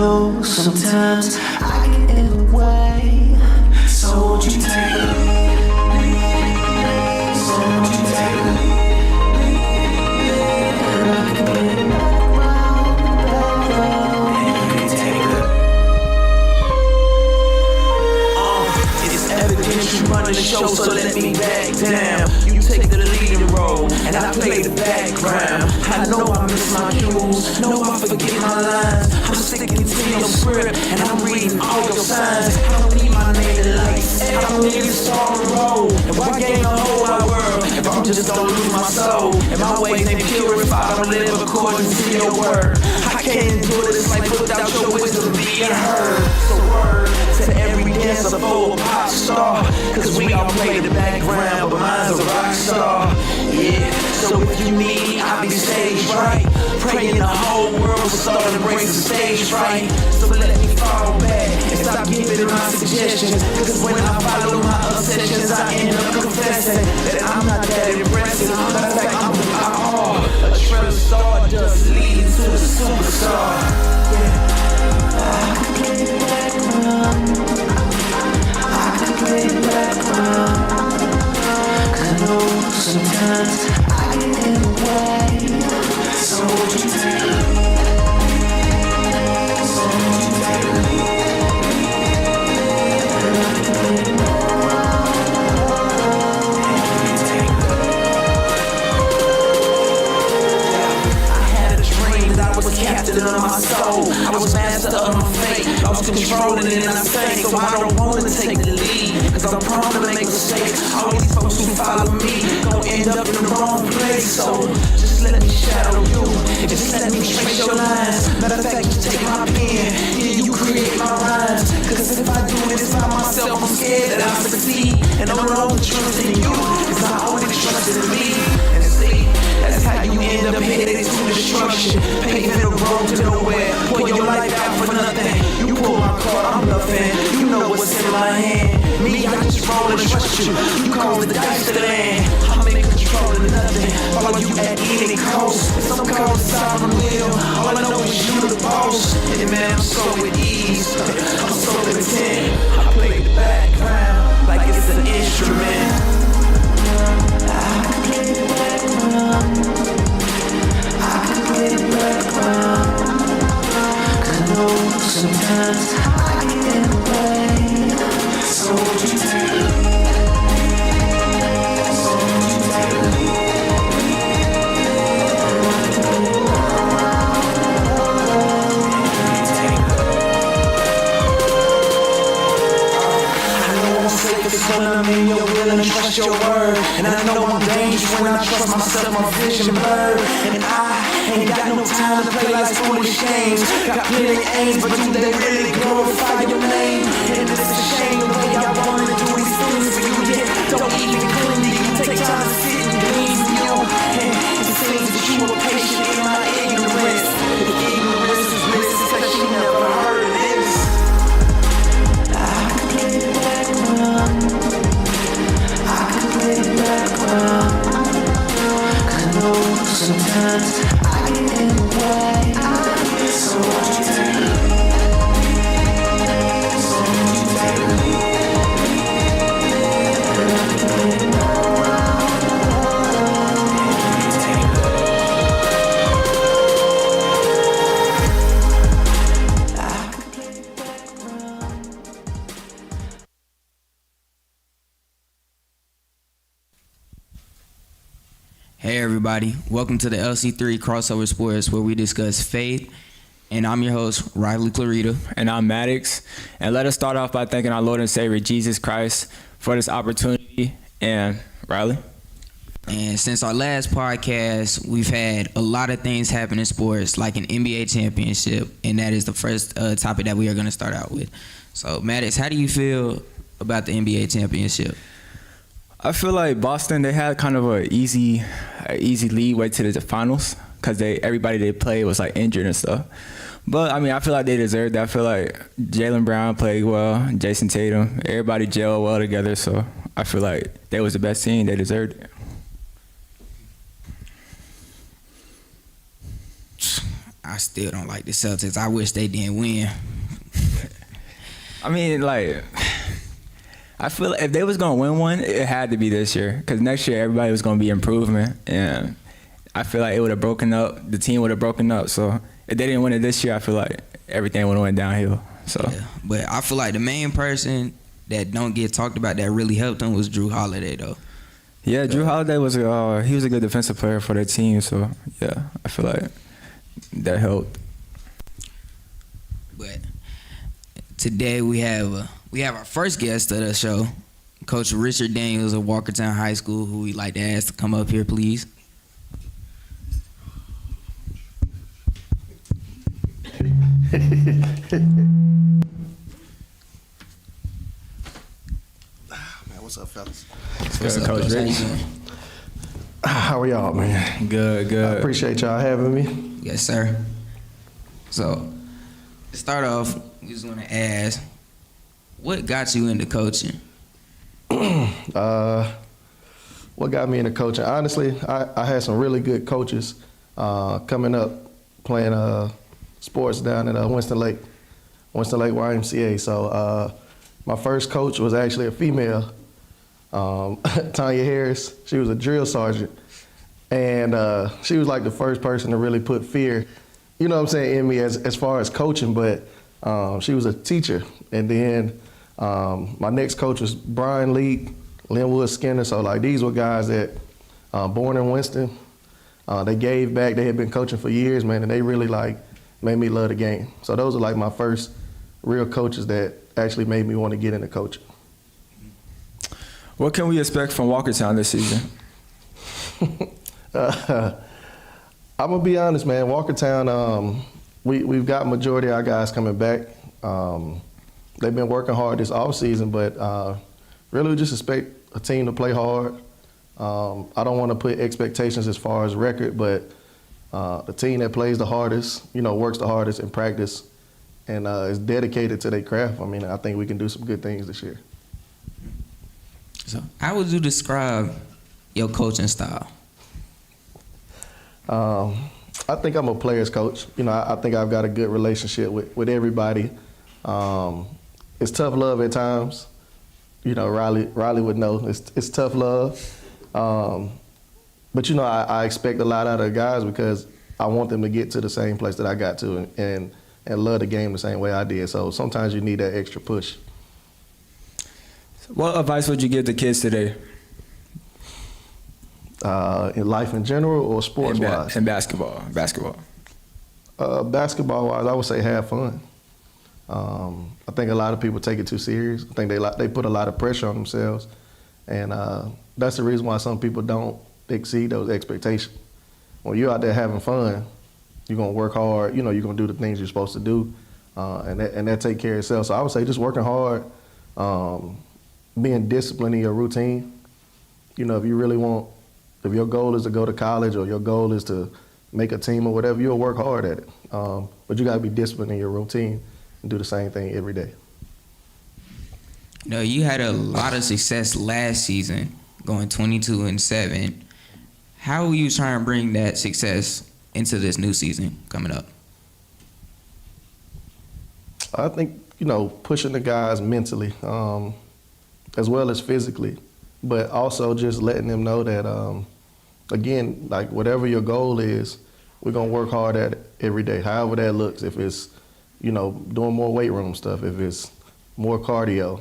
know sometimes I get in the way. So won't you take the lead? So won't you take the lead? And I can get back round, and you can take the it's evident you run the show, so let me back down. You take the leading role, and I play the background. I know I miss my cues, know I forget my lines. I'm sticking to your script, and I'm reading all your signs. I don't need my name to lights, I don't need a star to roll. If I gain the whole wide world, if I'm just don't lose my soul, and my ways ain't pure if I don't live according to your word. I can't endure this life without your wisdom being heard. So word to every dancer for a pop star, cause we all play the background, but mine's a rock star. Yeah, so if you need me, I'll be stage right, praying the whole world will start to embrace the stage right. So let me fall back and stop giving my suggestions, cause when I follow my obsessions, I end up confessing that I'm not that impressive. Matter of fact, I'm who I are, a trail of stardust leading to the superstar. Yeah, I can play the background, I can play the background, cause I know sometimes I get in the way. So won't you take the lead? So won't you take the lead? And I can play the background, and you can take the I had a dream that I was captain of my soul, I was master of my fate, lost control and then I sank. So I don't want to take the lead, cause I'm prone to make mistakes. All these folks who follow me gon' end up in the wrong place. So just let me shadow you, and just let me trace your lines. Matter of fact, just take my pen, here you create my rhymes. Cause if I do this by myself, I'm scared that I'll succeed. And I'm wrong to trust in you, cause I only trusted in me. And see, that's how you end up headed to destruction, paving the road to nowhere, pour your life out for nothing. You pull my card, I'm bluffing, you know what's in my hand. Me, I just roll and trust you, you cause the dice to land. I'm in control of nothing, follow you at any cost. If some call the sovereign will, all I know is you the boss. And man, I'm so at ease, I'm so content. I play the background like it's an instrument. I can play the background, I can play the background, cause I know sometimes I get in the way. So won't you take the lead? So won't you take the lead? And I can play the background, and you can take the I know I'm safe when I'm in your will and trust your word. And I know I'm dangerous when I trust myself, my vision blurred. And I ain't got no time to play like foolish games. Got plenty aims, but do they really glorify your name? And it's a shame the way I wanted to do these things for you, yet don't even cling to you. Take time to sit and glean from you. And it seems that you were patient in my ignorance. The ignorance is bliss, it's like you never heard of this. I can play the background, I can play the background, cause I know sometimes I get in the way. So won't you take the lead? So won't you take the lead? And I can play the background, and you can take the I can play the background. Hey everybody, welcome to the LC3 Crossover Sports, where we discuss faith, and I'm your host, Riley Clarita. And I'm Maddox. And let us start off by thanking our Lord and Savior, Jesus Christ, for this opportunity. And Riley? And since our last podcast, we've had a lot of things happen in sports, like an NBA championship, and that is the first topic that we are going to start out with. So, Maddox, how do you feel about the NBA championship? I feel like Boston, they had kind of an easy leadway to the finals because everybody they played was like injured and stuff. But I mean, I feel like they deserved that. I feel like Jaylen Brown played well, Jason Tatum, everybody gelled well together. So I feel like they was the best team. They deserved it. I still don't like the Celtics. I wish they didn't win. I mean, like, I feel like if they was gonna win one, it had to be this year, because next year everybody was gonna be improvement, and I feel like it would have broken up. The team would have broken up. So if they didn't win it this year, I feel like everything would have went downhill. So, yeah, but I feel like the main person that don't get talked about that really helped them was Drew Holiday, though. yeah, Drew Holiday was he was a good defensive player for their team. So yeah, I feel like that helped. But today we have our first guest of the show, Coach Richard Daniels of Walkertown High School, who we'd like to ask to come up here, please. Man, what's up, fellas? What's up, Coach Coach? How you Rich? doing? How are y'all, man? Good. I appreciate y'all having me. Yes, sir. So, to start off, we just want to ask, what got you into coaching? What got me into coaching? Honestly, I had some really good coaches coming up playing sports down at Winston Lake YMCA. So my first coach was actually a female, Tanya Harris. She was a drill sergeant, and she was like the first person to really put fear, you know what I'm saying, in me as far as coaching. But she was a teacher, and then my next coach was Brian Lee, Linwood Skinner. So like these were guys that born in Winston. They gave back. They had been coaching for years, man, and they really like made me love the game. So those are like my first real coaches that actually made me want to get into coaching. What can we expect from Walkertown this season? I'm gonna be honest, man. Walkertown, we've got majority of our guys coming back. They've been working hard this off season, but really we just expect a team to play hard. I don't want to put expectations as far as record, but the team that plays the hardest, works the hardest in practice, and is dedicated to their craft. I mean, I think we can do some good things this year. So, how would you describe your coaching style? I think I'm a player's coach. I think I've got a good relationship with everybody. It's tough love at times. Riley would know it's tough love. But I expect a lot out of the guys because I want them to get to the same place that I got to and love the game the same way I did. So sometimes you need that extra push. What advice would you give the kids today? In life in general or sports-wise? In basketball. Basketball-wise, I would say have fun. I think a lot of people take it too serious. I think they put a lot of pressure on themselves, and that's the reason why some people don't exceed those expectations. When you're out there having fun, you're gonna work hard. You're gonna do the things you're supposed to do, and that take care of itself. So I would say just working hard, being disciplined in your routine. If your goal is to go to college or your goal is to make a team or whatever, you'll work hard at it. But you got to be disciplined in your routine and do the same thing every day. You had a lot of success last season, going 22-7. How will you try and bring that success into this new season coming up? I think, pushing the guys mentally as well as physically, but also just letting them know that, again, like whatever your goal is, we're going to work hard at it every day, however that looks. If it's, doing more weight room stuff, if it's more cardio,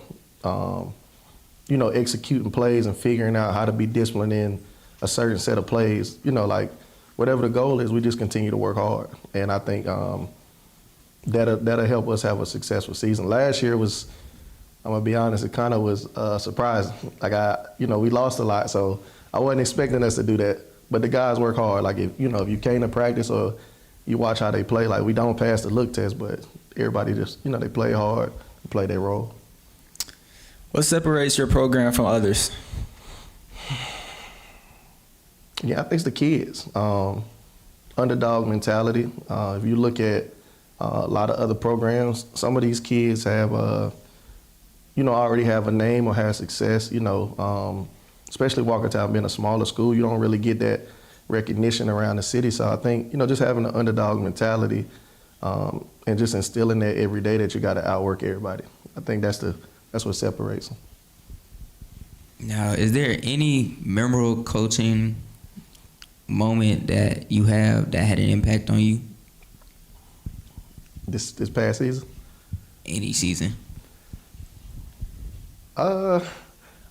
executing plays and figuring out how to be disciplined in a certain set of plays, like whatever the goal is, we just continue to work hard. And I think that'll help us have a successful season. Last year was, I'm gonna be honest, it kind of was surprising. Like we lost a lot, so I wasn't expecting us to do that. But the guys work hard. Like if you came to practice or you watch how they play, like we don't pass the look test, but everybody just, they play hard, play their role. What separates your program from others? Yeah, I think it's the kids. Underdog mentality. If you look at a lot of other programs, some of these kids have, already have a name or have success. Especially Walkertown being a smaller school, you don't really get that recognition around the city. So I think, just having an underdog mentality and just instilling that every day that you got to outwork everybody. I think that's what separates them. Now, is there any memorable coaching moment that you have that had an impact on you? This past season? Any season? I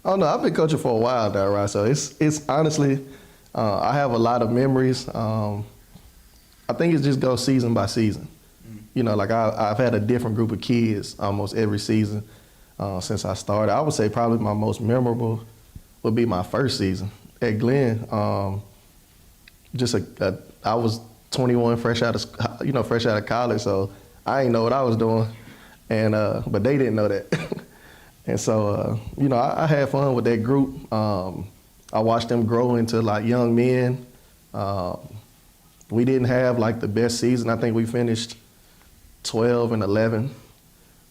don't know. I've been coaching for a while now, right? So it's honestly, I have a lot of memories. I think it just goes season by season. Like I've had a different group of kids almost every season since I started. I would say probably my most memorable would be my first season at Glenn. I was 21, fresh out of college, so I didn't know what I was doing, and but they didn't know that. And so, I had fun with that group. I watched them grow into like young men. We didn't have like the best season. I think we finished 12 and 11,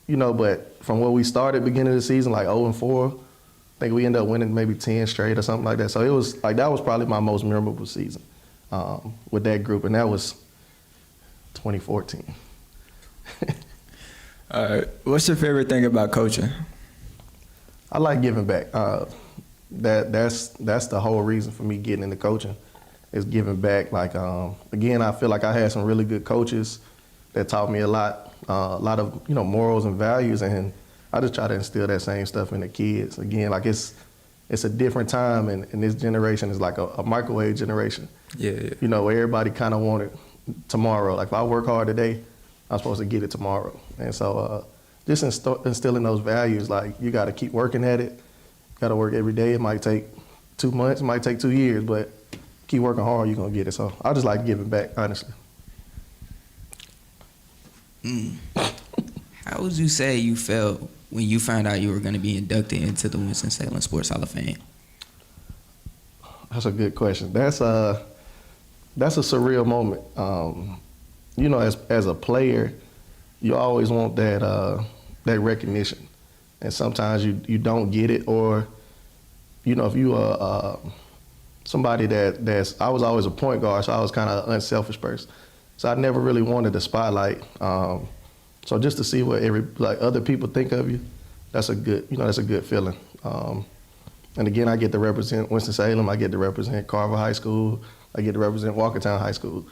but from where we started beginning of the season, like 0-4, I think we ended up winning maybe 10 straight or something like that. So it was like, that was probably my most memorable season with that group, and that was 2014. What's your favorite thing about coaching? I like giving back. That's the whole reason for me getting into coaching, is giving back. Like again, I feel like I had some really good coaches that taught me a lot of morals and values, and I just try to instill that same stuff in the kids. Again, like it's a different time, and this generation is like a microwave generation. Yeah. Where everybody kind of want it tomorrow. Like if I work hard today, I'm supposed to get it tomorrow. And so just instilling those values, like you got to keep working at it. You got to work every day. It might take 2 months, it might take 2 years, but keep working hard, you're going to get it. So I just like giving back, honestly. How would you say you felt when you found out you were going to be inducted into the Winston-Salem Sports Hall of Fame? That's a good question. That's a surreal moment. As a player, you always want that recognition, and sometimes you don't get it, or if you are somebody that's I was always a point guard, so I was kind of an unselfish person, so I never really wanted the spotlight. So just to see what other people think of you, that's a good feeling. And again, I get to represent Winston-Salem, I get to represent Carver High School, I get to represent Walkertown High School.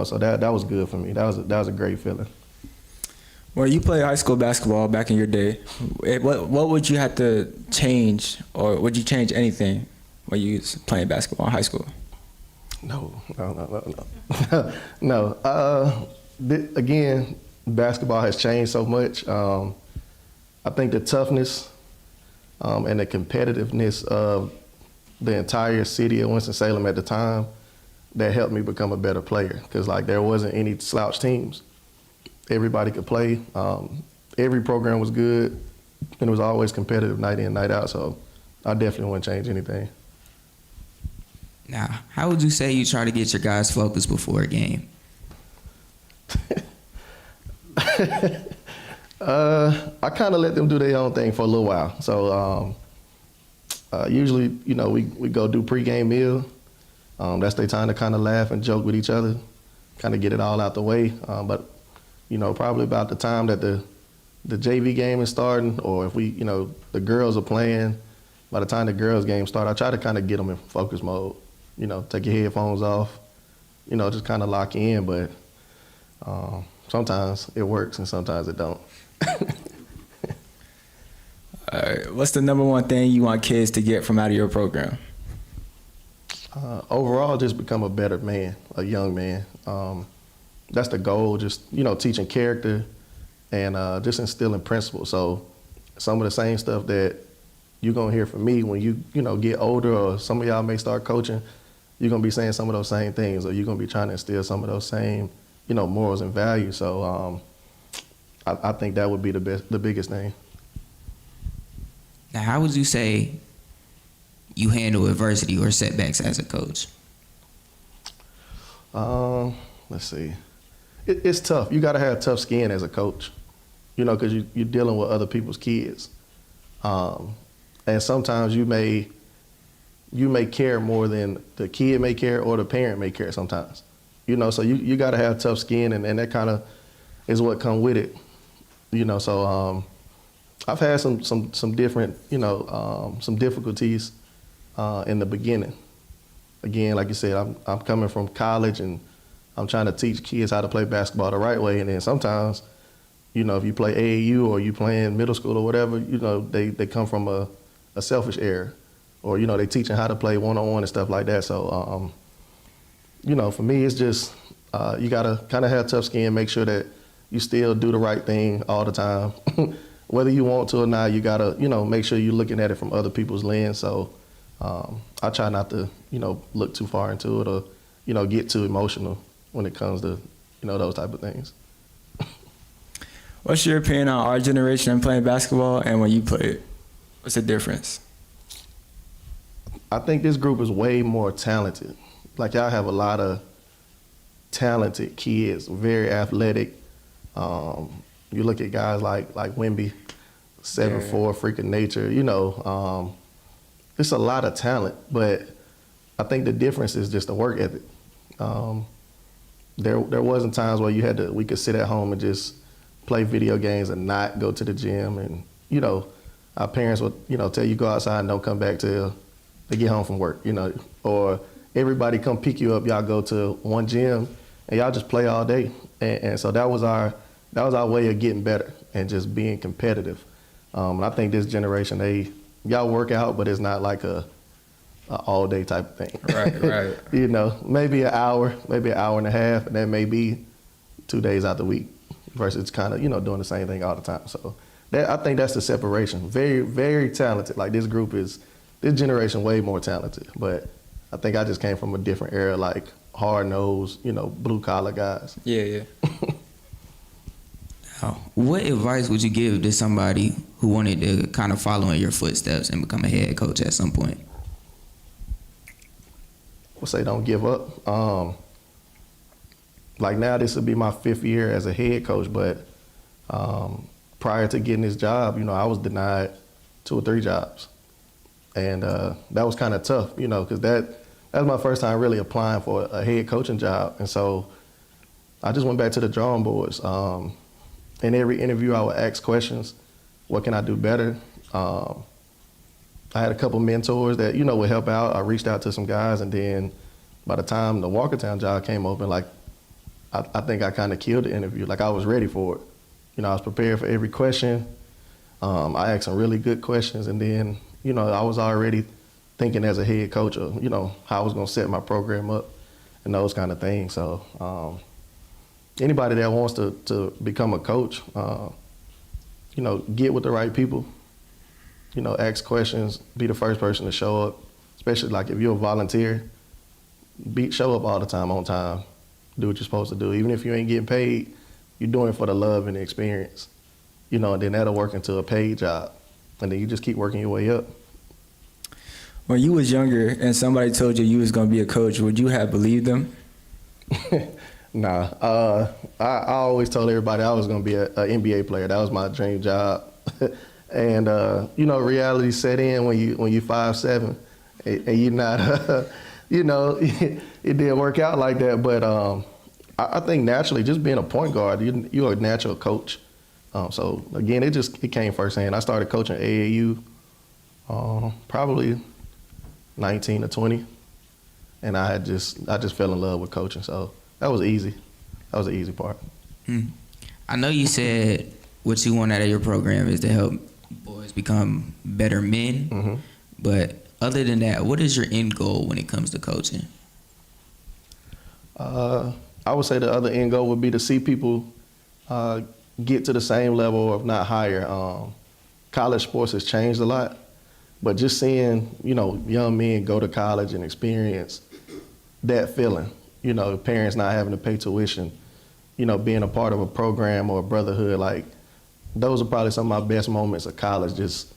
So that was good for me. That was a great feeling. Well, you played high school basketball back in your day. What would you have to change, or would you change anything when you was playing basketball in high school? No. Again, basketball has changed so much. I think the toughness and the competitiveness of the entire city of Winston-Salem at the time, that helped me become a better player, because there wasn't any slouch teams. Everybody could play. Every program was good, and it was always competitive night in, night out. So I definitely wouldn't change anything. Now, how would you say you try to get your guys focused before a game? I kind of let them do their own thing for a little while. So usually, we go do pregame meal. That's their time to kind of laugh and joke with each other, kind of get it all out the way. But probably about the time that the JV game is starting, or if the girls are playing, by the time the girls game start, I try to kind of get them in focus mode. Take your headphones off, just kind of lock in. But sometimes it works and sometimes it don't. All right. What's the number one thing you want kids to get from out of your program? Overall, just become a better man, a young man. That's the goal, just, teaching character and just instilling principles. So some of the same stuff that you're going to hear from me when you get older, or some of y'all may start coaching, you're going to be saying some of those same things, or you're going to be trying to instill some of those same, morals and values. So I think that would be the biggest thing. Now, how would you say you handle adversity or setbacks as a coach? Let's see. It's tough. You got to have tough skin as a coach, because you're dealing with other people's kids. And sometimes you may you may care more than the kid may care or the parent may care sometimes. So you got to have tough skin, and that kind of is what come with it. So I've had some different, some difficulties in the beginning. Again, like you said, I'm coming from college, and I'm trying to teach kids how to play basketball the right way. And then sometimes, if you play AAU or you play in middle school or whatever, they come from a selfish era, or they teaching how to play one-on-one and stuff like that. So, for me, it's just you gotta kind of have tough skin, make sure that you still do the right thing all the time, whether you want to or not. You gotta, make sure you're looking at it from other people's lens. So. I try not to, look too far into it or, get too emotional when it comes to, those type of things. What's your opinion on our generation and playing basketball and when you played? What's the difference? I think this group is way more talented. Like, y'all have a lot of talented kids, very athletic. You look at guys like Wemby, 7'4", freak of nature, it's a lot of talent, but I think the difference is just the work ethic. There wasn't times where we could sit at home and just play video games and not go to the gym. And, our parents would, tell you go outside and don't come back till they get home from work, or everybody come pick you up, y'all go to one gym and y'all just play all day. And so that was our way of getting better and just being competitive. And I think this generation, y'all work out, but it's not like a all day type of thing. Right. Maybe an hour and a half, and that may be 2 days out the week versus kind of, doing the same thing all the time. So I think that's the separation. Very, very talented. Like, this generation way more talented. But I think I just came from a different era, like hard-nosed, blue collar guys. Yeah. What advice would you give to somebody who wanted to kind of follow in your footsteps and become a head coach at some point? I would say don't give up. Like, now this would be my 5th year as a head coach, but prior to getting this job, I was denied 2 or 3 jobs. And that was kind of tough, because that was my first time really applying for a head coaching job. And so I just went back to the drawing boards. In every interview, I would ask questions. What can I do better? I had a couple mentors that, would help out. I reached out to some guys, and then by the time the Walkertown job came open, like, I think I kind of killed the interview. Like, I was ready for it. I was prepared for every question. I asked some really good questions, and then, I was already thinking as a head coach of, how I was going to set my program up and those kind of things. So, anybody that wants to become a coach, get with the right people, ask questions, be the first person to show up, especially like if you're a volunteer, show up all the time, on time, do what you're supposed to do. Even if you ain't getting paid, you're doing it for the love and the experience, and then that'll work into a paid job. And then you just keep working your way up. When you was younger and somebody told you was going to be a coach, would you have believed them? Nah, I always told everybody I was going to be an NBA player. That was my dream job. And, reality set in when you 5'7", and you're not, it didn't work out like that. But I think naturally, just being a point guard, you're a natural coach. So, again, it came firsthand. I started coaching AAU probably 19 or 20, and I just fell in love with coaching. So that was easy. That was the easy part. I know you said what you want out of your program is to help boys become better men. Mm-hmm. But other than that, what is your end goal when it comes to coaching? I would say the other end goal would be to see people get to the same level, or if not higher. College sports has changed a lot, but just seeing, young men go to college and experience that feeling, parents not having to pay tuition, being a part of a program or a brotherhood, like, those are probably some of my best moments of college. Just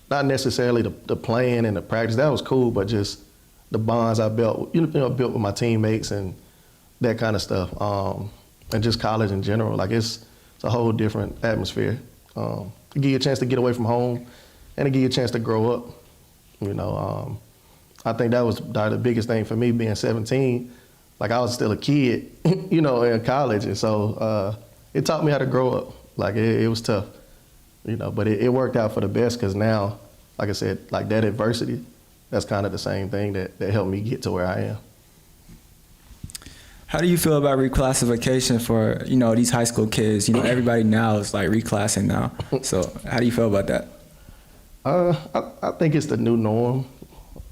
not necessarily the playing and the practice, that was cool, but just the bonds I built, built with my teammates and that kind of stuff. And just college in general, like, it's a whole different atmosphere. To give you a chance to get away from home and to give you a chance to grow up. I think that was the biggest thing for me being 17. Like I was still a kid, you know, in college, and so it taught me how to grow up. Like it was tough, you know, but it worked out for the best because now, like I said, like that adversity, that's kind of the same thing that helped me get to where I am. How do you feel about reclassification for, you know, these high school kids? You know, everybody now is like reclassing now. So how do you feel about that? I think it's the new norm.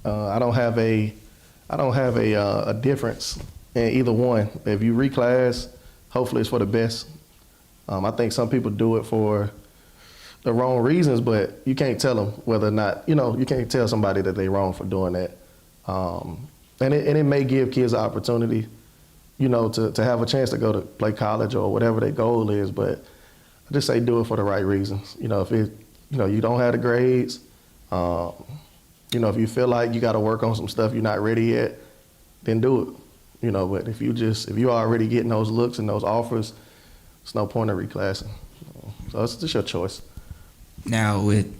I don't have a difference in either one. If you reclass, hopefully it's for the best. I think some people do it for the wrong reasons, but you can't tell them whether or not, you know, you can't tell somebody that they're wrong for doing that. And it may give kids an opportunity, you know, to have a chance to go to play college or whatever their goal is, but I just say do it for the right reasons. You know, if you know, you don't have the grades, you know, if you feel like you got to work on some stuff you're not ready yet, then do it. You know, but if you're already getting those looks and those offers, there's no point in reclassing. So it's just your choice. Now with,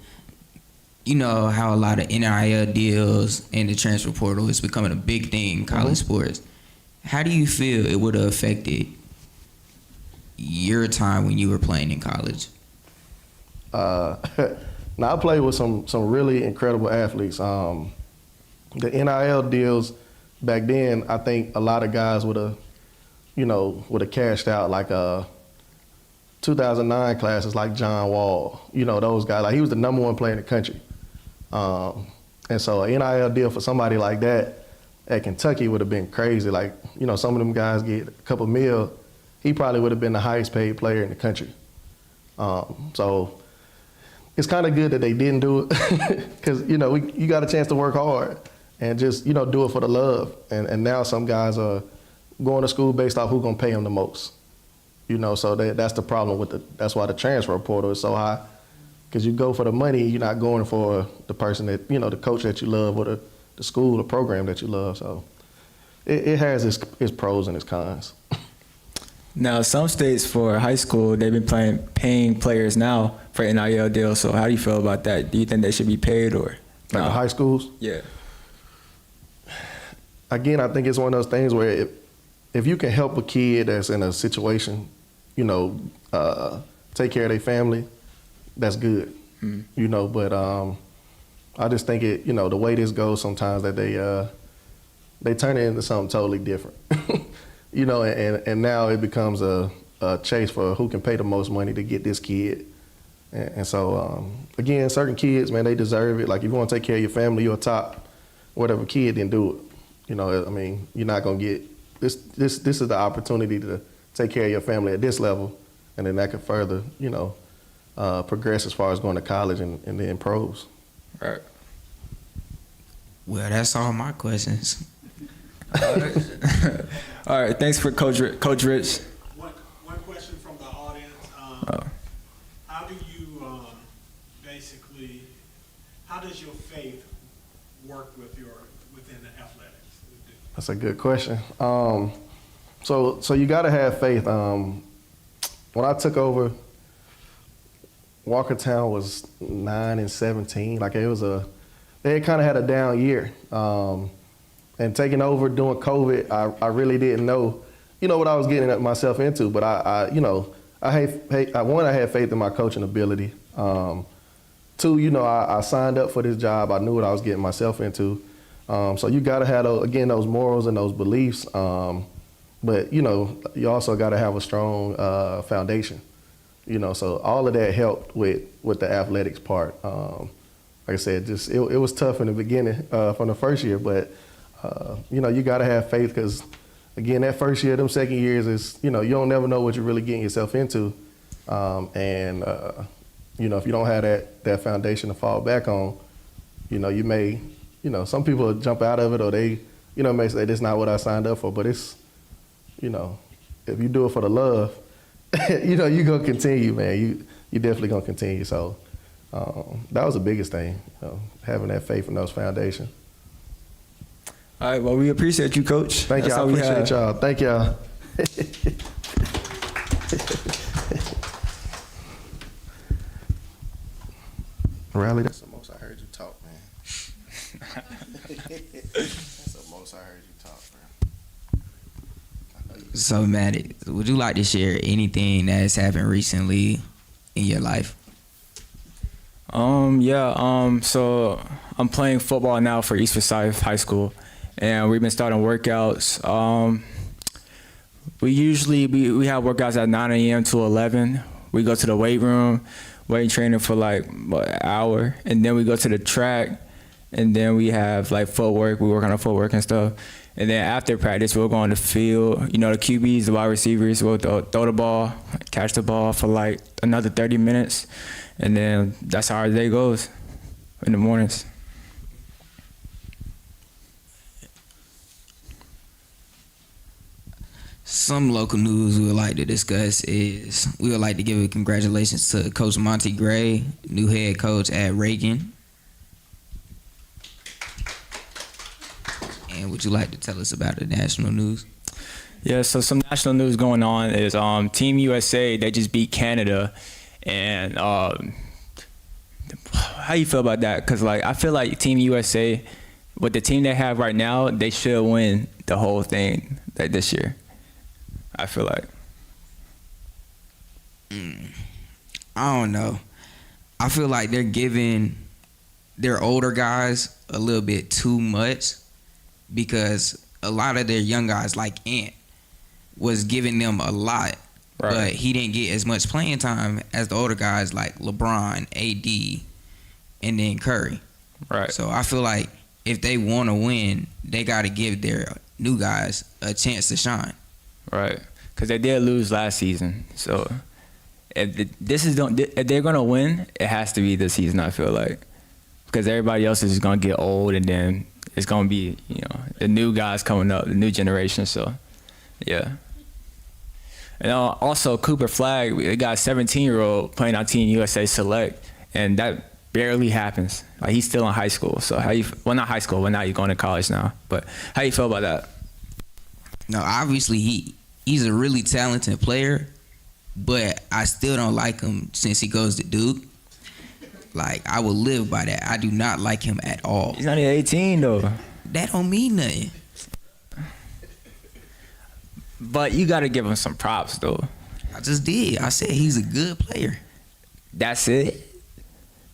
you know, how a lot of NIL deals and the transfer portal is becoming a big thing in college sports, how do you feel it would have affected your time when you were playing in college? Now I played with some really incredible athletes. The NIL deals back then, I think a lot of guys would have cashed out, like 2009 classes like John Wall, you know, those guys. Like he was the #1 player in the country. And so an NIL deal for somebody like that at Kentucky would have been crazy. Like, you know, some of them guys get a couple mil. He probably would have been the highest paid player in the country. So it's kind of good that they didn't do it because, you know, you got a chance to work hard and just, you know, do it for the love. And now some guys are going to school based off who's going to pay them the most. You know, so that's the problem that's why the transfer portal is so high, because you go for the money, you're not going for the person that, you know, the coach that you love or the school, the program that you love. So it has its pros and its cons. Now, some states for high school, they've been paying players now for NIL deals. So how do you feel about that? Do you think they should be paid or Like the high schools? Yeah. Again, I think it's one of those things where if you can help a kid that's in a situation, you know, take care of their family, that's good. You know, but I just think you know, the way this goes sometimes that they turn it into something totally different. You know, and now it becomes a chase for who can pay the most money to get this kid. And so, again, certain kids, man, they deserve it. Like, if you want to take care of your family, you're a top whatever kid, then do it. You know, I mean, you're not going to get this. This is the opportunity to take care of your family at this level, and then that could further, you know, progress as far as going to college and then pros. Right. Well, that's all my questions. All right. Thanks for Coach Rich. One question from the audience. How do you basically, how does your faith work within the athletics? That's a good question. So you got to have faith. When I took over, Walkertown was 9-17. Like they kind of had a down year. And taking over during COVID, I really didn't know, you know, what I was getting myself into. But I had faith in my coaching ability. Two, you know, I signed up for this job. I knew what I was getting myself into. So you got to have, those morals and those beliefs. But, you know, you also got to have a strong foundation. You know, so all of that helped with the athletics part. Like I said, just it was tough in the beginning from the first year, but you know, you got to have faith because, again, that first year, them second years is, you know, you don't never know what you're really getting yourself into. And, you know, if you don't have that foundation to fall back on, you know, you may, you know, some people jump out of it or they, you know, may say, this is not what I signed up for. But it's, you know, if you do it for the love, you know, you're going to continue, man. You definitely going to continue. So that was the biggest thing, you know, having that faith in those foundations. All right, well, we appreciate you, Coach. Thank y'all. I appreciate y'all. Thank y'all. Riley, that's the most I heard you talk, man. That's the most I heard you talk, bro. So, Matt, would you like to share anything that has happened recently in your life? So I'm playing football now for East Forsyth High School, and we've been starting workouts. We usually we have workouts at 9 a.m. to 11. We go to the weight room, weight training for like an hour, and then we go to the track, and then we have like footwork. We work on our footwork and stuff. And then after practice, we'll go on the field. You know, the QBs, the wide receivers, will throw the ball, catch the ball for like another 30 minutes. And then that's how our day goes in the mornings. Some local news we would like to discuss is we would like to give a congratulations to Coach Monty Gray, new head coach at Reagan. And would you like to tell us about the national news? Yeah, so some national news going on is Team USA, they just beat Canada. And how you feel about that? Because like I feel like Team USA, with the team they have right now, they should win the whole thing like this year. I feel like. I don't know. I feel like they're giving their older guys a little bit too much because a lot of their young guys, like Ant, was giving them a lot. Right. But he didn't get as much playing time as the older guys like LeBron, AD, and then Curry. Right. So I feel like if they want to win, they got to give their new guys a chance to shine. Right. Because they did lose last season. So if they're going to win, it has to be this season, I feel like. Because everybody else is going to get old, and then it's going to be, the new guys coming up, the new generation. So, yeah. And also, Cooper Flagg, we got a 17-year-old playing on Team USA Select, and that barely happens. Like, he's still in high school. So not high school, but now he's going to college now. But how you feel about that? No, obviously he's a really talented player, but I still don't like him since he goes to Duke. Like, I will live by that. I do not like him at all. He's only 18, though. That don't mean nothing. But you got to give him some props, though. I just did. I said he's a good player. That's it?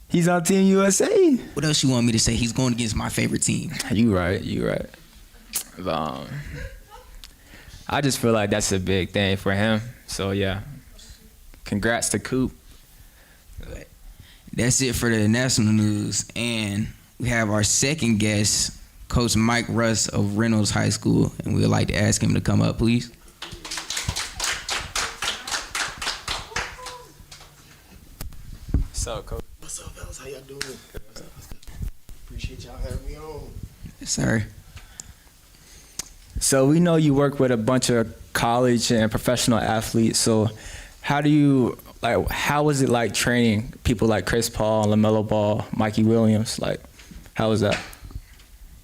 He's on Team USA. What else you want me to say? He's going against my favorite team. You right. I just feel like that's a big thing for him. So, yeah. Congrats to Coop. That's it for the national news. And we have our second guest, Coach Mike Russ of Reynolds High School. And we would like to ask him to come up, please. What's up, Coach? What's up, fellas? How y'all doing? Appreciate y'all having me on. Yes, sir. So we know you work with a bunch of college and professional athletes. So how was it like training people like Chris Paul, LaMelo Ball, Mikey Williams? Like, how was that?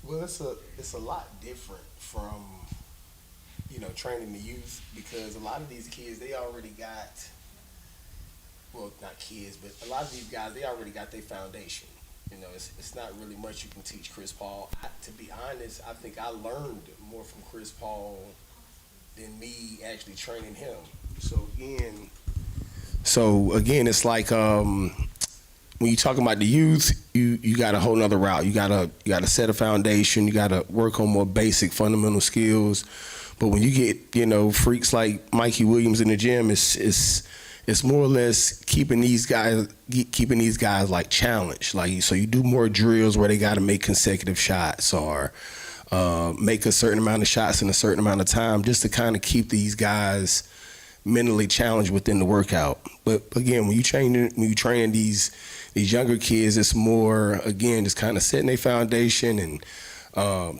Well, it's a lot different from, training the youth, because a lot of these kids, they already got, well, not kids, but a lot of these guys, they already got their foundation. It's not really much you can teach Chris Paul. To be honest, I think I learned more from Chris Paul than me actually training him. So again, it's like when you talk about the youth, you got a whole nother route. You gotta set a foundation. You gotta work on more basic fundamental skills. But when you get freaks like Mikey Williams in the gym, it's more or less keeping these guys like challenged. Like, so you do more drills where they got to make consecutive shots or make a certain amount of shots in a certain amount of time, just to kind of keep these guys mentally challenged within the workout. But again, when you train these younger kids, it's more, again, just kind of setting their foundation and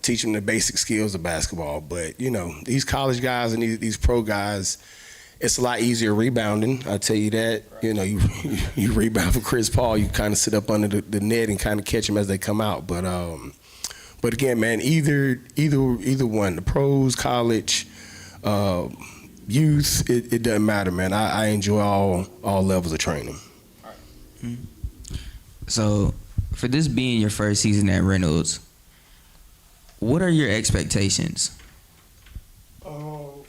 teaching them the basic skills of basketball. But these college guys and these pro guys, it's a lot easier rebounding, I'll tell you that. Right. You rebound for Chris Paul, you kind of sit up under the net and kind of catch them as they come out. But again, man, either one, the pros, college, youth, it doesn't matter, man. I enjoy all levels of training. So, for this being your first season at Reynolds, what are your expectations? Oh,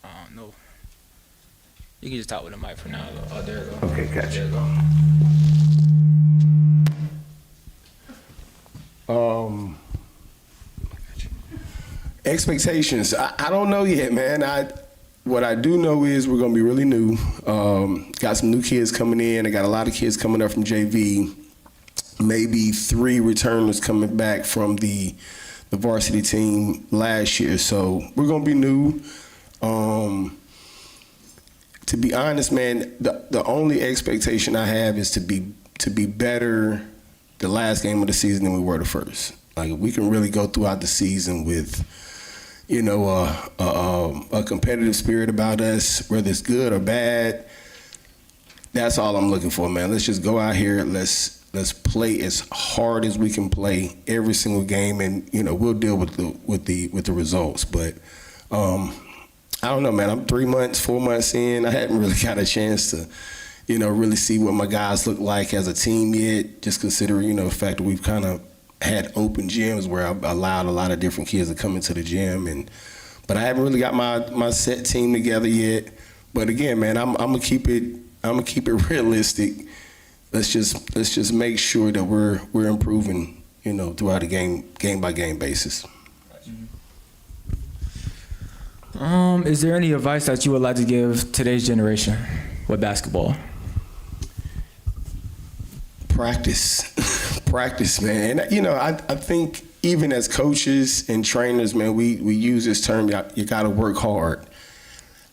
I don't know. You can just talk with the mic for now. Oh, there you go. Okay, gotcha. There you go. Expectations. I don't know yet, man. What I do know is we're gonna be really new. Got some new kids coming in. I got a lot of kids coming up from JV. Maybe 3 returners coming back from the varsity team last year. So we're gonna be new. To be honest, man, the only expectation I have is to be better the last game of the season than we were the first. Like, if we can really go throughout the season with, you know, a competitive spirit about us, whether it's good or bad, that's all I'm looking for, man. Let's just go out here. Let's play as hard as we can play every single game, and you know, we'll deal with the results. But I don't know, man. I'm 3 months, 4 months in. I hadn't really got a chance to, you know, really see what my guys look like as a team yet. Just considering, you know, the fact that we've kind of had open gyms where I've allowed a lot of different kids to come into the gym, but I haven't really got my set team together yet. But again, man, I'm gonna keep it realistic. Let's just make sure that we're improving, you know, throughout a game by game basis. Is there any advice that you would like to give today's generation with basketball? Practice, man. And you know, I think even as coaches and trainers, man, we use this term, you got to work hard.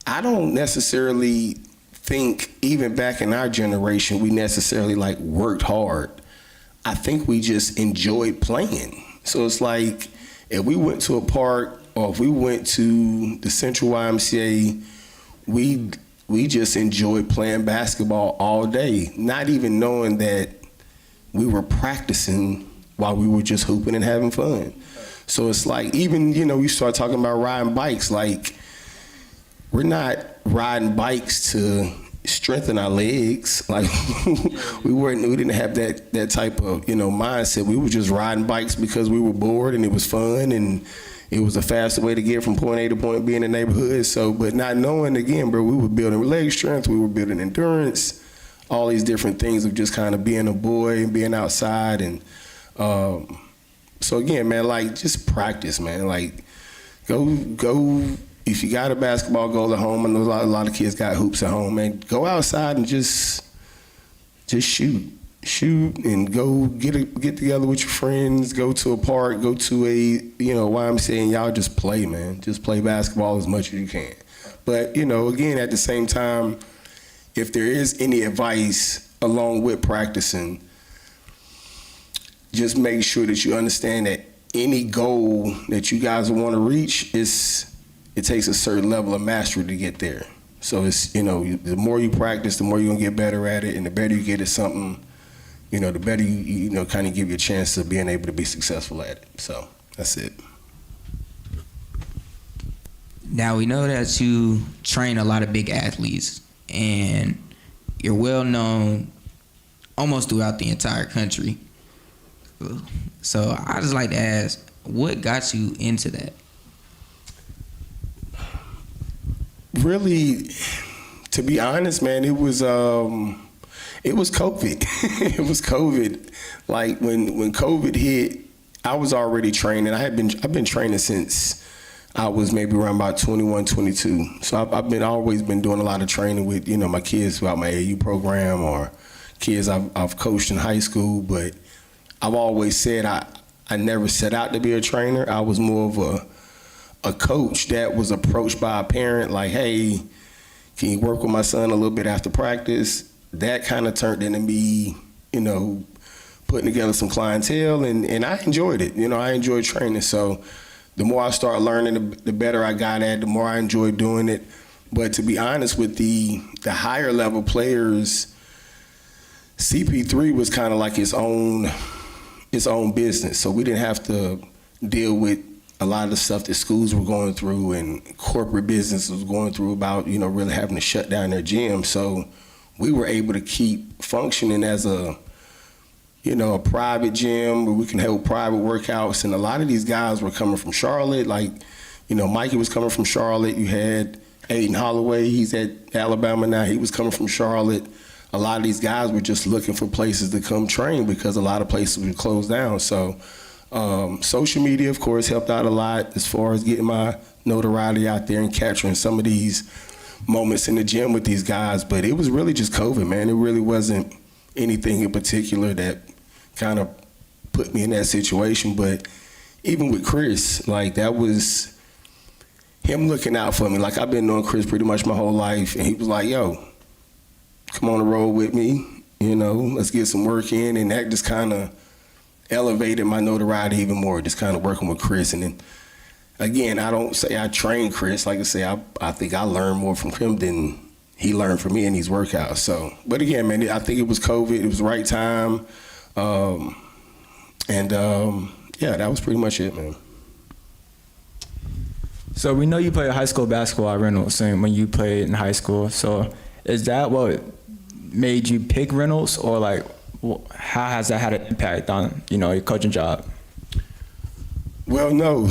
I don't necessarily think, even back in our generation, we necessarily like worked hard. I think we just enjoyed playing. So it's like, if we went to a park or if we went to the Central YMCA, we just enjoyed playing basketball all day, not even knowing that we were practicing while we were just hooping and having fun. So it's like, even, you know, we start talking about riding bikes, like, we're not riding bikes to strengthen our legs. Like, we didn't have that type of, you know, mindset. We were just riding bikes because we were bored and it was fun and it was a faster way to get from point A to point B in the neighborhood. So, but not knowing, again, bro, we were building leg strength, we were building endurance, all these different things of just kind of being a boy and being outside. And so again, man, like, just practice, man. Like, go. If you got a basketball goal at home, I know a lot of kids got hoops at home, man. Go outside and just shoot and go get together with your friends. Go to a park, go to a, you know, YMCA, and y'all just play, man. Just play basketball as much as you can. But, you know, again, at the same time, if there is any advice along with practicing, just make sure that you understand that any goal that you guys want to reach it takes a certain level of mastery to get there. So it's, you know, the more you practice, the more you're gonna get better at it, and the better you get at something, you know, the better you know, kind of give you a chance of being able to be successful at it. So that's it. Now, we know that you train a lot of big athletes, and you're well known almost throughout the entire country. So I just like to ask, what got you into that? Really, to be honest, man, it was COVID. It was COVID. Like, when COVID hit, I was already training. I've been training since I was maybe around about 21, 22. So I've always been doing a lot of training with, you know, my kids throughout my AAU program or kids I've coached in high school. But I've always said I never set out to be a trainer. I was more of a coach that was approached by a parent, like, hey, can you work with my son a little bit after practice? That kind of turned into me, you know, putting together some clientele, and I enjoyed it. You know, I enjoyed training. So the more I started learning, the better I got at it, the more I enjoyed doing it. But to be honest, with the higher level players, CP3 was kind of like its own business. So we didn't have to deal with a lot of the stuff that schools were going through and corporate business was going through about, you know, really having to shut down their gym. So we were able to keep functioning as a a private gym where we can hold private workouts. And a lot of these guys were coming from Charlotte. Like, Mikey was coming from Charlotte. You had Aiden Holloway. He's at Alabama now. He was coming from Charlotte. A lot of these guys were just looking for places to come train because a lot of places were closed down. So social media, of course, helped out a lot as far as getting my notoriety out there and capturing some of these moments in the gym with these guys. But it was really just COVID, man. It really wasn't anything in particular that kind of put me in that situation. But even with Chris, like, that was him looking out for me. Like, I've been knowing Chris pretty much my whole life, and he was like, yo, come on the road with me, let's get some work in. And that just kind of elevated my notoriety even more, just kind of working with Chris. And then, again, I don't say I trained Chris. Like I say, I think I learned more from him than he learned from me in these workouts. So, but again, man, I think it was COVID. It was the right time. Yeah, that was pretty much it, man. So we know you played high school basketball at Reynolds when you played in high school. So is that what made you pick Reynolds, or like how has that had an impact on your coaching job? Well, no,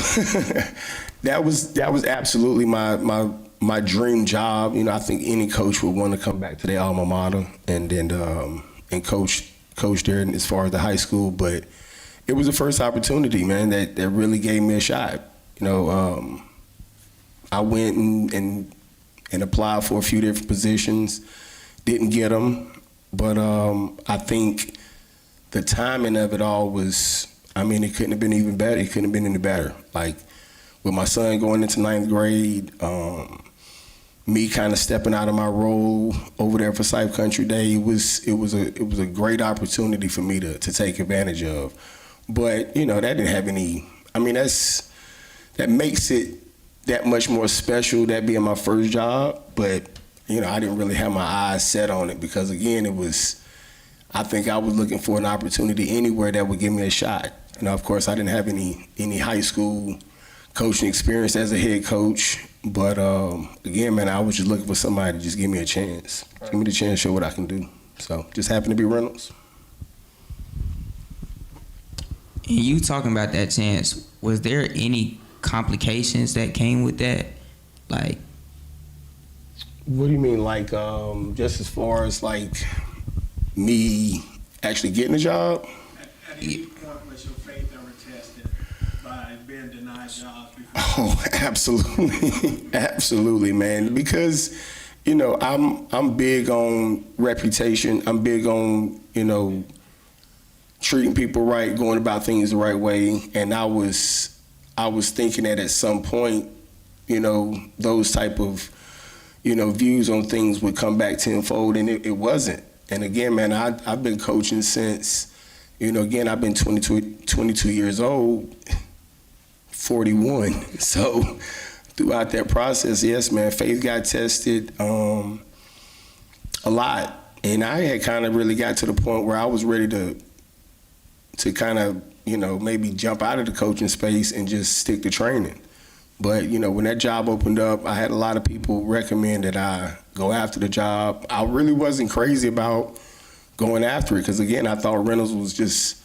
that was absolutely my dream job. I think any coach would want to come back to their alma mater and then and coach there as far as the high school. But it was the first opportunity, man, that really gave me a shot. I went and applied for a few different positions, didn't get them, but I think the timing of it all was, it couldn't have been even better. It couldn't have been any better. Like, with my son going into 9th grade, me kind of stepping out of my role over there for Cypher Country Day, it was a great opportunity for me to take advantage of. But that didn't have any. That makes it that much more special, that being my first job. But I didn't really have my eyes set on it because, again, I think I was looking for an opportunity anywhere that would give me a shot. Of course, I didn't have any high school coaching experience as a head coach. But again, man, I was just looking for somebody to just give me a chance. Give me the chance to show what I can do. So just happened to be Reynolds. And you talking about that chance, was there any complications that came with that? Like, what do you mean? Like, just as far as like me actually getting a job? At any point was your faith ever tested by being denied jobs before? Oh, absolutely. Absolutely, man. Because, I'm big on reputation. I'm big on, treating people right, going about things the right way. And I was thinking that at some point, those type of, views on things would come back tenfold, and it wasn't. And again, man, I've been coaching since, again, I've been 22 years old, 41. So throughout that process, yes, man, faith got tested a lot. And I had kind of really got to the point where I was ready to kind of, maybe jump out of the coaching space and just stick to training. But, when that job opened up, I had a lot of people recommend that I go after the job. I really wasn't crazy about going after it because, again, I thought Reynolds was just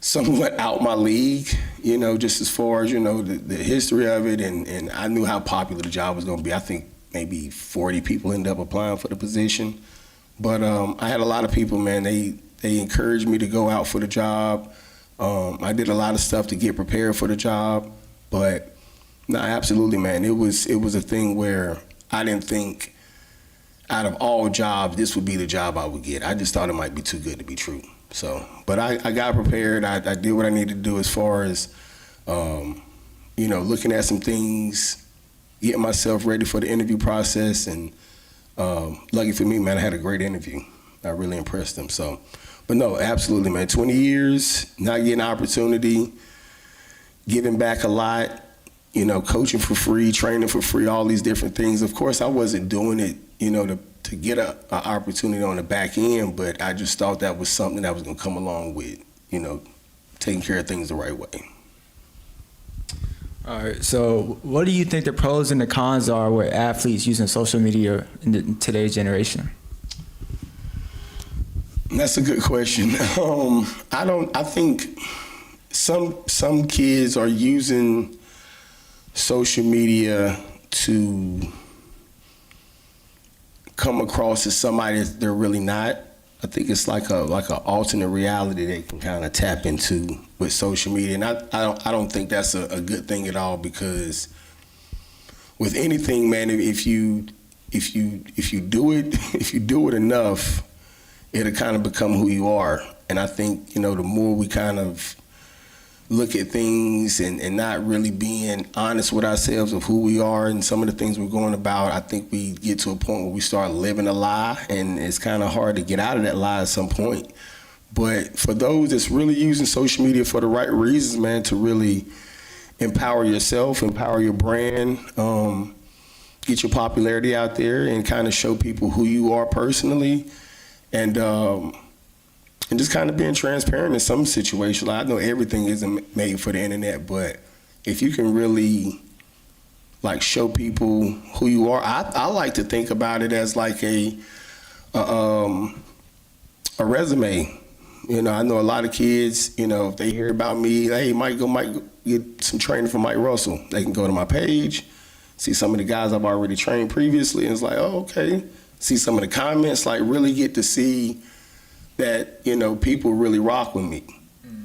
somewhat out my league, just as far as, the history of it. And I knew how popular the job was going to be. I think maybe 40 people ended up applying for the position. But I had a lot of people, man, they encouraged me to go out for the job. I did a lot of stuff to get prepared for the job. But no, absolutely, man. It was a thing where I didn't think out of all jobs, this would be the job I would get. I just thought it might be too good to be true. So, but I got prepared. I did what I needed to do as far as, looking at some things, getting myself ready for the interview process. And lucky for me, man, I had a great interview. I really impressed them. So, but no, absolutely, man. 20 years, not getting an opportunity, giving back a lot, coaching for free, training for free, all these different things. Of course, I wasn't doing it, to get an opportunity on the back end, but I just thought that was something that was going to come along with, taking care of things the right way. All right, so what do you think the pros and the cons are with athletes using social media in today's generation? That's a good question. I think some kids are using social media to come across as somebody that they're really not. I think it's like a alternate reality they can kind of tap into with social media, and I don't think that's a good thing at all, because with anything, man, if you do it enough, it'll kind of become who you are. And I think, the more we kind of look at things and not really being honest with ourselves of who we are and some of the things we're going about, I think we get to a point where we start living a lie, and it's kind of hard to get out of that lie at some point. But for those that's really using social media for the right reasons, man, to really empower yourself, empower your brand, get your popularity out there and kind of show people who you are personally, and just kind of being transparent in some situations. Like, I know everything isn't made for the internet, but if you can really show people who you are, I like to think about it as like a resume. I know a lot of kids, if they hear about me, hey, Mike, go get some training from Mike Russell. They can go to my page, see some of the guys I've already trained previously, and it's like, oh, okay. See some of the comments, really get to see that, people really rock with me.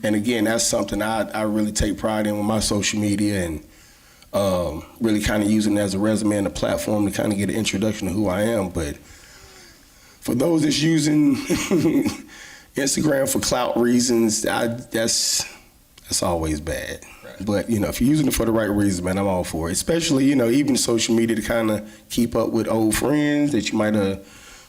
And again, that's something I really take pride in with my social media, and really kind of using it as a resume and a platform to kind of get an introduction to who I am. But for those that's using Instagram for clout reasons, that's always bad. Right. But, if you're using it for the right reasons, man, I'm all for it. Especially, even social media to kind of keep up with old friends that you might have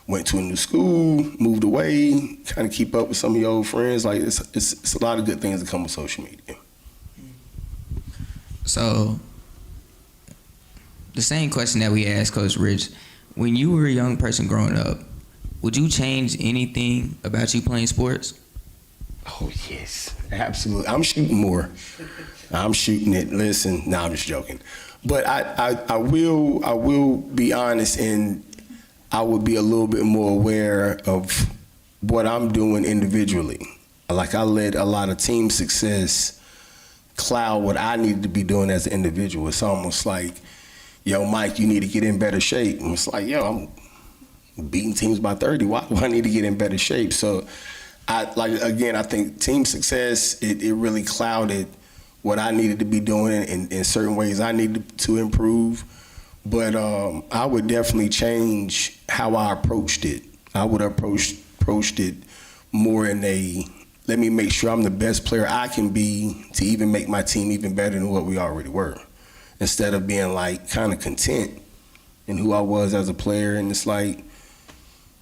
went to a new school, moved away, kind of keep up with some of your old friends. It's a lot of good things that come with social media. So, the same question that we asked Coach Rich, when you were a young person growing up, would you change anything about you playing sports? Oh, yes, absolutely. I'm shooting more. I'm shooting it. Listen, no, I'm just joking. But I will be honest, and I would be a little bit more aware of what I'm doing individually. I let a lot of team success cloud what I need to be doing as an individual. It's almost like, yo, Mike, you need to get in better shape. And it's like, yo, I'm beating teams by 30. Why do I need to get in better shape? So, I think team success, it really clouded what I needed to be doing in certain ways I needed to improve. But I would definitely change how I approached it. I would approached it more in let me make sure I'm the best player I can be to even make my team even better than what we already were. Instead of being kind of content in who I was as a player. And it's like,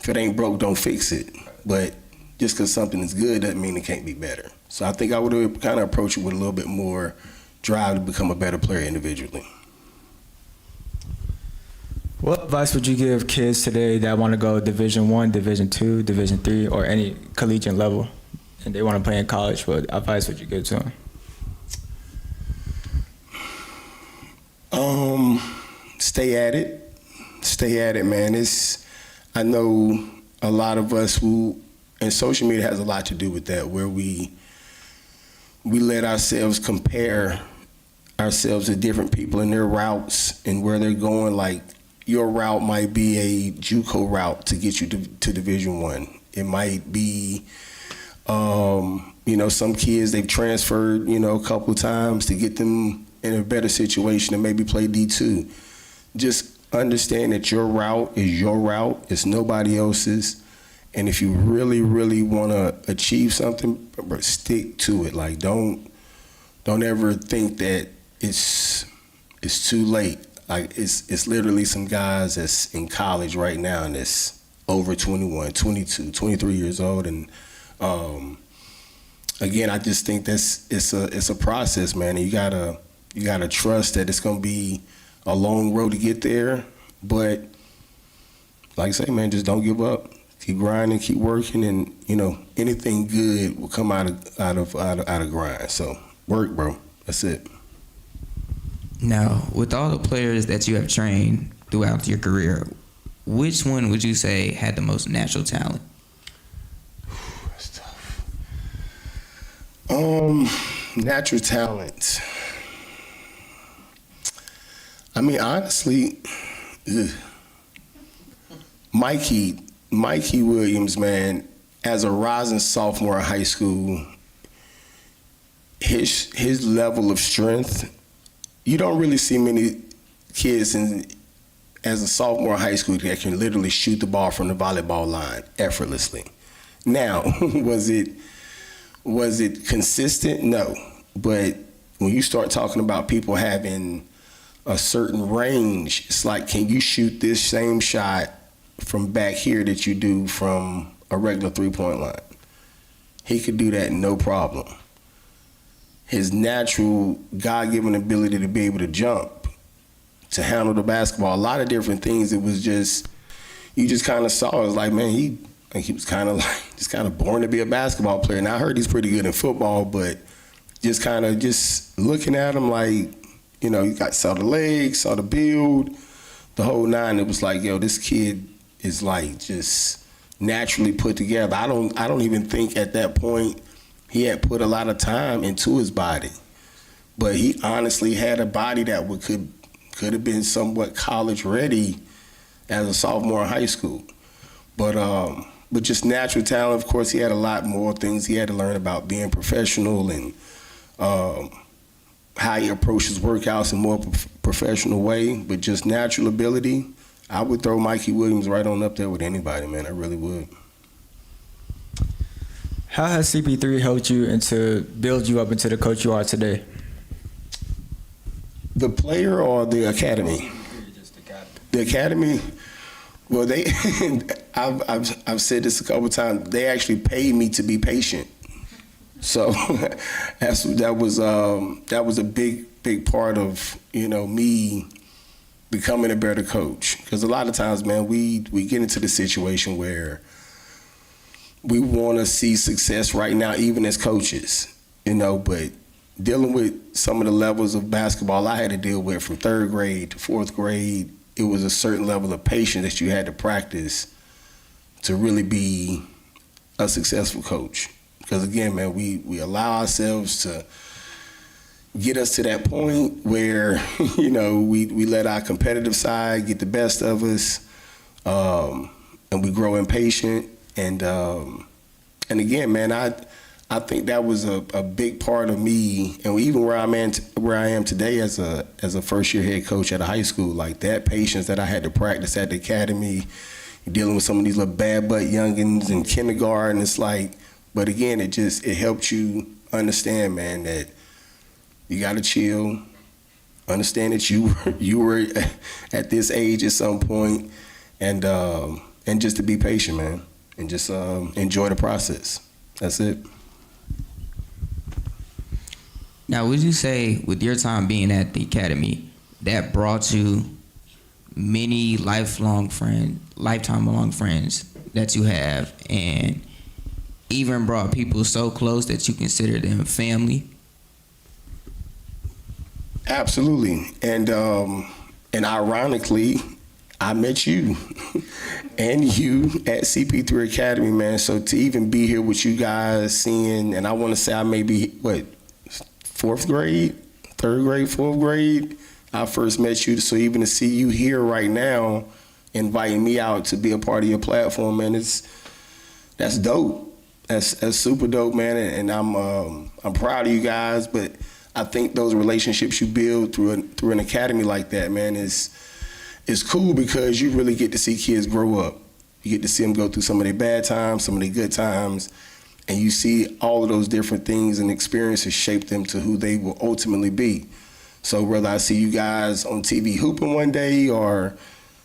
if it ain't broke, don't fix it. But just because something is good doesn't mean it can't be better. So I think I would have kind of approached it with a little bit more drive to become a better player individually. What advice would you give kids today that want to go Division I, Division II, Division III, or any collegiate level, and they want to play in college? What advice would you give to them? Stay at it. Stay at it, man. I know a lot of us and social media has a lot to do with that, where we let ourselves compare ourselves to different people and their routes and where they're going. Like, your route might be a JUCO route to get you to Division I. It might be, some kids, they've transferred, a couple of times to get them in a better situation and maybe play D2. Just understand that your route is your route. It's nobody else's. And if you really, really want to achieve something, stick to it. Don't ever think that it's too late. It's literally some guys that's in college right now and that's over 21, 22, 23 years old. And again, I just think it's a process, man. And you gotta trust that it's gonna be a long road to get there. But like I say, man, just don't give up. Keep grinding, keep working, and anything good will come out of grind. So work, bro. That's it. Now, with all the players that you have trained throughout your career, which one would you say had the most natural talent? Natural talent. I mean, honestly, Mikey Williams, man, as a rising sophomore in high school, his level of strength, you don't really see many kids as a sophomore in high school that can literally shoot the ball from the volleyball line effortlessly. Now, was it consistent? No. But when you start talking about people having a certain range, it's like, can you shoot this same shot from back here that you do from a regular three-point line? He could do that no problem. His natural God-given ability to be able to jump, to handle the basketball, a lot of different things. It was just, you just kind of saw it. It was like, man, he was kind of like, just kind of born to be a basketball player. Now I heard he's pretty good in football, but just kind of just looking at him like, you know, you saw the legs, saw the build, the whole nine. It was like, yo, this kid is like just naturally put together. I don't even think at that point he had put a lot of time into his body, but he honestly had a body that could have been somewhat college ready as a sophomore in high school. But just natural talent, of course, he had a lot more things he had to learn about being professional and how he approaches workouts in a more professional way. But just natural ability, I would throw Mikey Williams right on up there with anybody, man. I really would. How has CP3 helped you and to build you up into the coach you are today? The player or the academy? The academy. Well, I've said this a couple times. They actually paid me to be patient, so that was a big part of, you know, me becoming a better coach. Because a lot of times, man, we get into the situation where we want to see success right now, even as coaches, you know. But dealing with some of the levels of basketball I had to deal with from third grade to fourth grade, it was a certain level of patience that you had to practice to really be a successful coach. Because again, man, we allow ourselves to get us to that point where, you know, we let our competitive side get the best of us, and we grow impatient. And again, man, I think that was a big part of me, and even where I am today as a first year head coach at a high school, like that patience that I had to practice at the academy, dealing with some of these little bad butt youngins in kindergarten. It's like, but again, it helped you understand, man, that you got to chill, understand that you were at this age at some point, and just to be patient, man, and just enjoy the process. That's it. Now, would you say with your time being at the academy, that brought you many lifetime friends that you have, and even brought people so close that you consider them family? Absolutely. And ironically, I met you and you at CP3 Academy, man. So to even be here with you guys, seeing, and I want to say I may be, fourth grade, fourth grade, I first met you. So even to see you here right now, inviting me out to be a part of your platform, man, that's dope. That's super dope, man. And I'm proud of you guys. But I think those relationships you build through an academy like that, man, is cool, because you really get to see kids grow up. You get to see them go through some of their bad times, some of their good times, and you see all of those different things and experiences shape them to who they will ultimately be. So whether I see you guys on TV hooping one day, or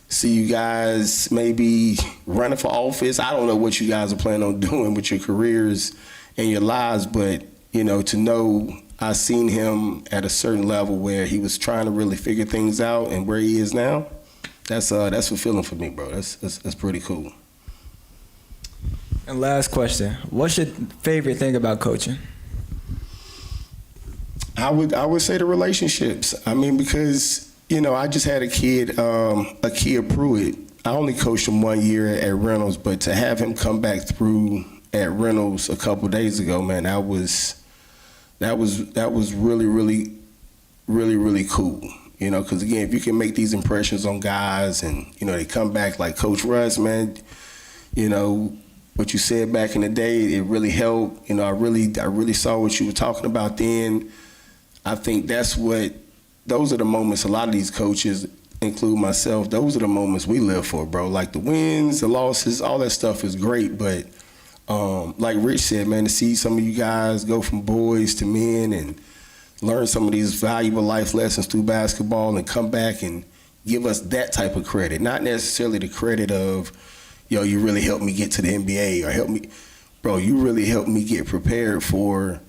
see you guys maybe running for office, I don't know what you guys are planning on doing with your careers and your lives, but, you know, to know I seen him at a certain level where he was trying to really figure things out, and where he is now, that's fulfilling for me, bro. That's pretty cool. And last question, what's your favorite thing about coaching? I would say the relationships. I mean, because, you know, I just had a kid Pruitt. I only coached him 1 year at Reynolds, but to have him come back through at Reynolds a couple days ago, man, that was that was really, really, really, really cool. You know, because again, if you can make these impressions on guys and, you know, they come back like Coach Russ, man, you know, what you said back in the day, it really helped. You know, I really saw what you were talking about then. I think those are the moments a lot of these coaches, include myself, those are the moments we live for, bro. Like the wins, the losses, all that stuff is great. But like Rich said, man, to see some of you guys go from boys to men and learn some of these valuable life lessons through basketball and come back and give us that type of credit. Not necessarily the credit of, yo, you really helped me get to the NBA or help me. Bro, you really helped me get prepared for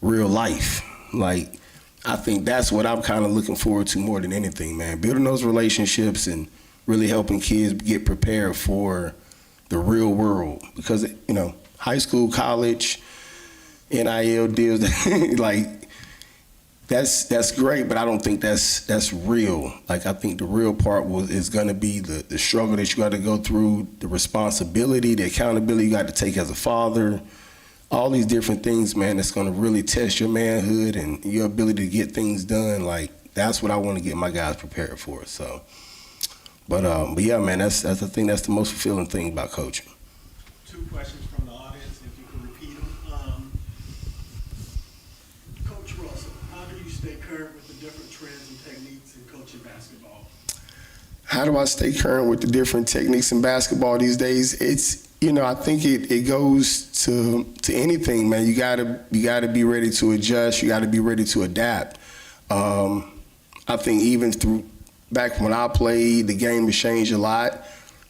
real life. Like, I think that's what I'm kind of looking forward to more than anything, man. Building those relationships and really helping kids get prepared for the real world. Because, you know, high school, college, NIL deals, like, that's great, but I don't think that's real. Like, I think the real part is going to be the struggle that you got to go through, the responsibility, the accountability you got to take as a father, all these different things, man, that's going to really test your manhood and your ability to get things done. Like, that's what I want to get my guys prepared for. So, but yeah, man, that's I think that's the most fulfilling thing about coaching. 2 questions from the audience, if you can repeat them. Coach Russell, how do you stay current with the different trends and techniques in coaching basketball? How do I stay current with the different techniques in basketball these days? It's, you know, I think it goes to anything, man. You gotta be ready to adjust. You gotta be ready to adapt. I think even back when I played, the game has changed a lot,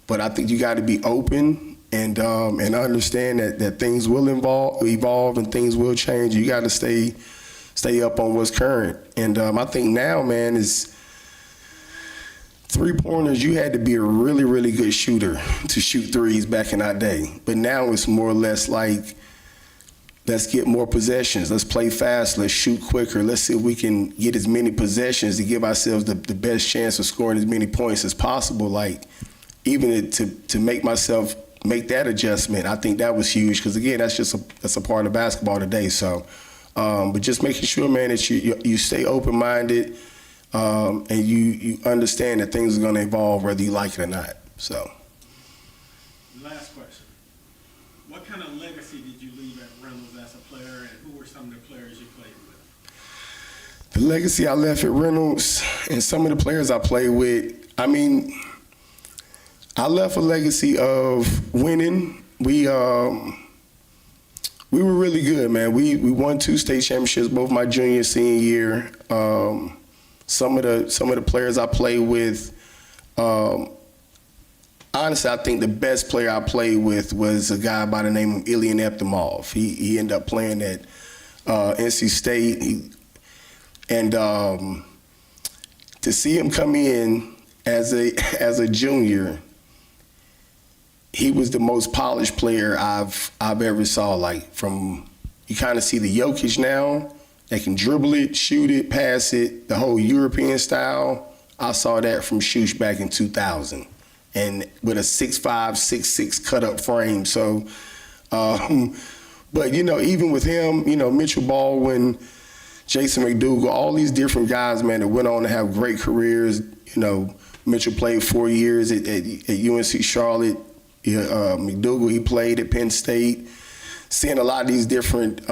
but I think you got to be open and understand that things will evolve and things will change. You got to stay up on what's current. And I think now, man, is 3-pointers, you had to be a really, really good shooter to shoot threes back in our day. But now it's more or less like, let's get more possessions. Let's play fast. Let's shoot quicker. Let's see if we can get as many possessions to give ourselves the best chance of scoring as many points as possible. Like, even to make myself make that adjustment, I think that was huge. Because, again, that's a part of basketball today. So, but just making sure, man, that you stay open-minded and you understand that things are going to evolve whether you like it or not. So. Last question. What kind of legacy did you leave at Reynolds as a player, and who were some of the players you played with? The legacy I left at Reynolds and some of the players I played with, I mean, I left a legacy of winning. We were really good, man. We won 2 state championships, both my junior and senior year. Some of the players I played with, honestly, I think the best player I played with was a guy by the name of Ilyan Eftimov. He ended up playing at NC State. And to see him come in as a junior, he was the most polished player I've ever saw. Like, from, you kind of see the Jokic now. They can dribble it, shoot it, pass it, the whole European style. I saw that from Shush back in 2000. And with a 6'5", 6'6" cut-up frame. So, but, you know, even with him, you know, Mitchell Baldwin, Jason McDougal, all these different guys, man, that went on to have great careers. You know, Mitchell played 4 years at UNC Charlotte. McDougal, he played at Penn State. Seeing a lot of these different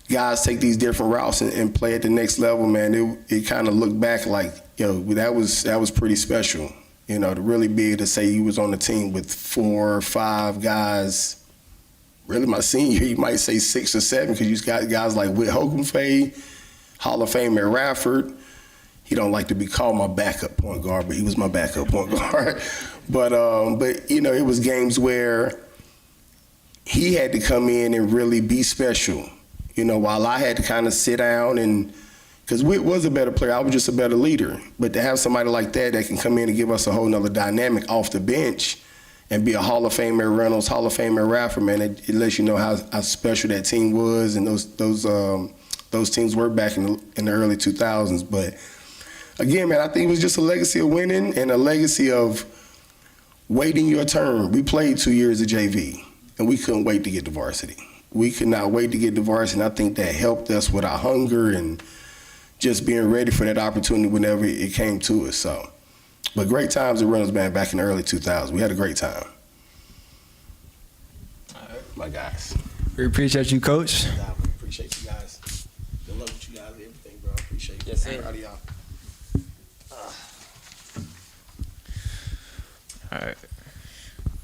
guys take these different routes and play at the next level, man, it kind of looked back like, you know, that was pretty special. You know, to really be able to say you was on the team with 4 or 5 guys. Really, my senior year, you might say 6 or 7, because you got guys like Whit Hokenfey, Hall of Famer Rafford. He don't like to be called my backup point guard, but he was my backup point guard. But you know, it was games where he had to come in and really be special. You know, while I had to kind of sit down and, because Whit was a better player, I was just a better leader. But to have somebody like that can come in and give us a whole nother dynamic off the bench and be a Hall of Famer Reynolds, Hall of Famer Rafford, man, it lets you know how special that team was and those teams were back in the early 2000s. But again, man, I think it was just a legacy of winning and a legacy of waiting your turn. We played 2 years of JV, and we couldn't wait to get to varsity. we could not wait to get divorced, and I think that helped us with our hunger and just being ready for that opportunity whenever it came to us. So, but great times at Reynolds Band back in the early 2000s. We had a great time. All right, my guys. We appreciate you, Coach. We appreciate you guys. Good luck with you guys and everything, bro. I appreciate you. Yes, sir. Proud of y'all. All right.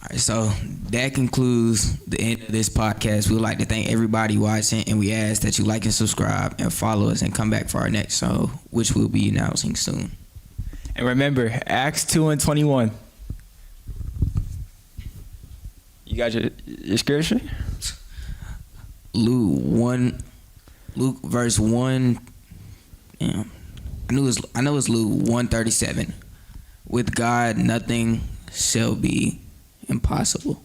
All right, so that concludes the end of this podcast. We would like to thank everybody watching, and we ask that you like and subscribe and follow us and come back for our next show, which we'll be announcing soon. And remember, Acts 2:21. You got your scripture? Luke verse 1. Damn. I know it's Luke 1:37. With God, nothing shall be impossible.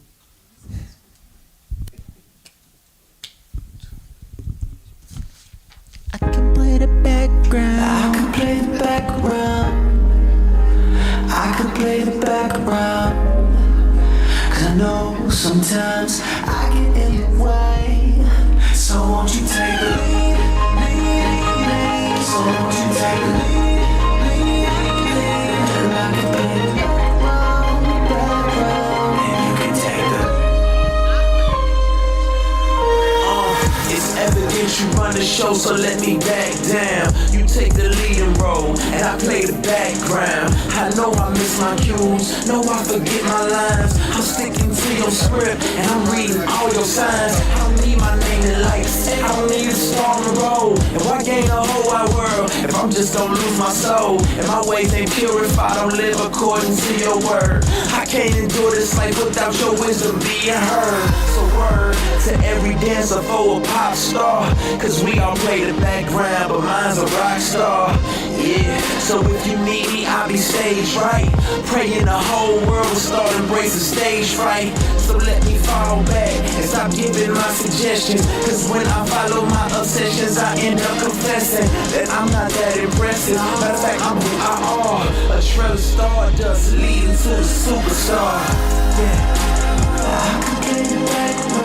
I can play the background. I can play the background. I can play the background. 'Cause I know sometimes I get in the way. So won't you take the lead? So won't you take the lead? And I can play the background. And you can take the. It's evident you run the show, so let me back down. You take the leading role, and I play the background. I know I miss my cues, know I forget my lines. I'm sticking to your script, and I'm reading all your signs. I don't need my name in lights, I don't need a star on the road. And why gain the whole wide world if I'm just gonna lose my soul? And my ways ain't pure if I don't live according to your word. I can't endure this life without your wisdom being heard. So word to every dancer for a pop star, 'cause we all play the background, but mine's a rock star. Yeah, so if you need me, I'll be stage right. Praying the whole world will start embracing stage fright. So let me fall back and stop giving my suggestions, 'cause when I follow my obsessions, I end up confessing that I'm not that impressive. Matter of fact, I'm who I are, a trail of stardust leading to the superstar. Yeah, I can play the background.